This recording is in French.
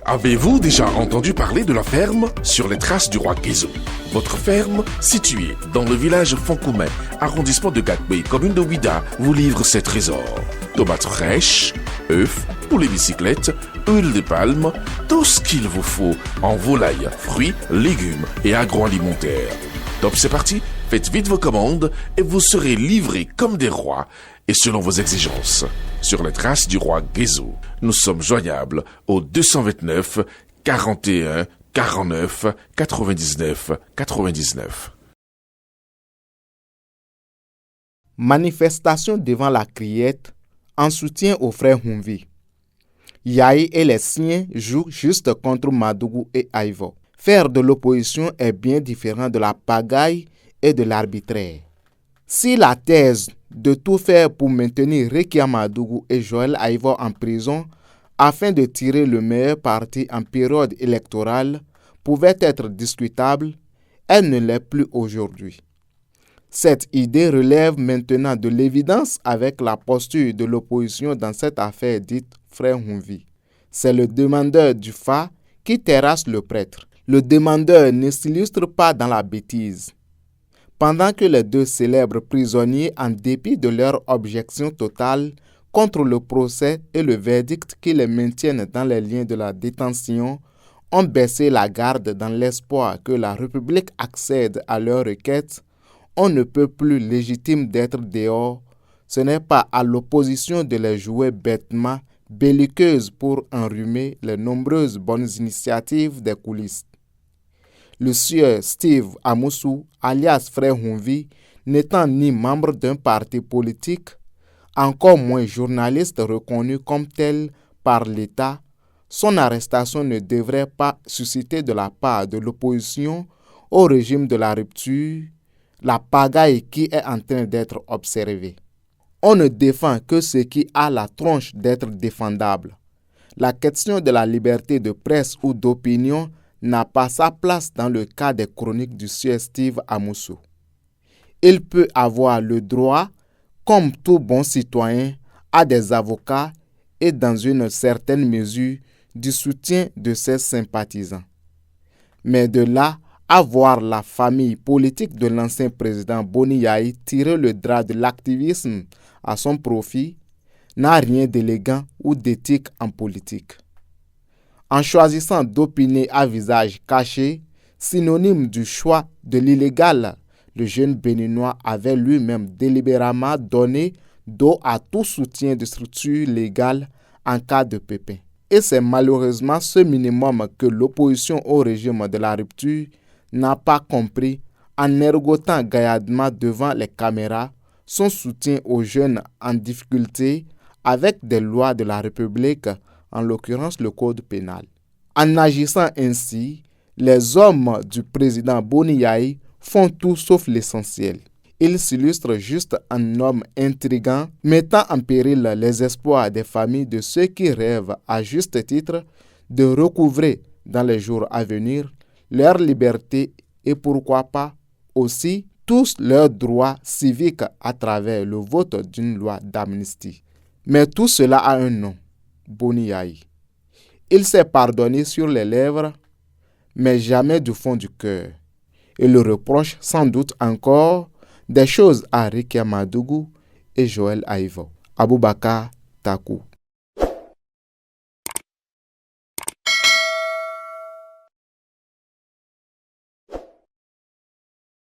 Avez-vous déjà entendu parler de la ferme sur les traces du roi Guézo? Votre ferme, située dans le village Fonkoumen, arrondissement de Gakbey, commune de Ouida, vous livre ses trésors. Tomates fraîches, œufs, poulet bicyclette, huile de palme, tout ce qu'il vous faut en volaille, fruits, légumes et agroalimentaire. Top, c'est parti, faites vite vos commandes et vous serez livrés comme des rois et selon vos exigences. Sur les traces du roi Guézo, nous sommes joignables au 229 41 49 99 99. Manifestation devant la criette en soutien aux frères Humvi. Yahi et les siens jouent juste contre Madougou et Aïvo. Faire de l'opposition est bien différent de la pagaille et de l'arbitraire. Si la thèse de tout faire pour maintenir Rekia Madougou et Joël Aïvo en prison afin de tirer le meilleur parti en période électorale pouvait être discutable, elle ne l'est plus aujourd'hui. Cette idée relève maintenant de l'évidence avec la posture de l'opposition dans cette affaire dite Frère Humvi. C'est le demandeur du Fa qui terrasse le prêtre. Le demandeur ne s'illustre pas dans la bêtise. Pendant que les deux célèbres prisonniers, en dépit de leur objection totale contre le procès et le verdict qui les maintiennent dans les liens de la détention, ont baissé la garde dans l'espoir que la République accède à leur requête, on ne peut plus légitime d'être dehors. Ce n'est pas à l'opposition de les jouer bêtement, belliqueuse pour enrhumer les nombreuses bonnes initiatives des coulisses. Le sieur Steve Amoussou, alias Frère Humvi, n'étant ni membre d'un parti politique, encore moins journaliste reconnu comme tel par l'État, son arrestation ne devrait pas susciter de la part de l'opposition au régime de la rupture la pagaille qui est en train d'être observée. On ne défend que ce qui a la tronche d'être défendable. La question de la liberté de presse ou d'opinion n'a pas sa place dans le cas des chroniques du sieur Steve Amoussou. Il peut avoir le droit, comme tout bon citoyen, à des avocats et dans une certaine mesure du soutien de ses sympathisants. Mais de là à voir la famille politique de l'ancien président Boni Yahi tirer le drap de l'activisme à son profit, n'a rien d'élégant ou d'éthique en politique. En choisissant d'opiner à visage caché, synonyme du choix de l'illégal, le jeune Béninois avait lui-même délibérément donné dos à tout soutien de structure légale en cas de pépin. Et c'est malheureusement ce minimum que l'opposition au régime de la rupture n'a pas compris en ergotant gaillardement devant les caméras son soutien aux jeunes en difficulté avec des lois de la République, en l'occurrence le code pénal. En agissant ainsi, les hommes du président Boni Yahi font tout sauf l'essentiel. Il s'illustre juste en homme intrigant, mettant en péril les espoirs des familles de ceux qui rêvent à juste titre de recouvrer dans les jours à venir leur liberté et pourquoi pas aussi tous leurs droits civiques à travers le vote d'une loi d'amnistie. Mais tout cela a un nom, Boni Yahi. Il s'est pardonné sur les lèvres, mais jamais du fond du cœur. Il reproche sans doute encore des choses à Rekia Madougou et Joël Aïvo. Aboubakar Takou.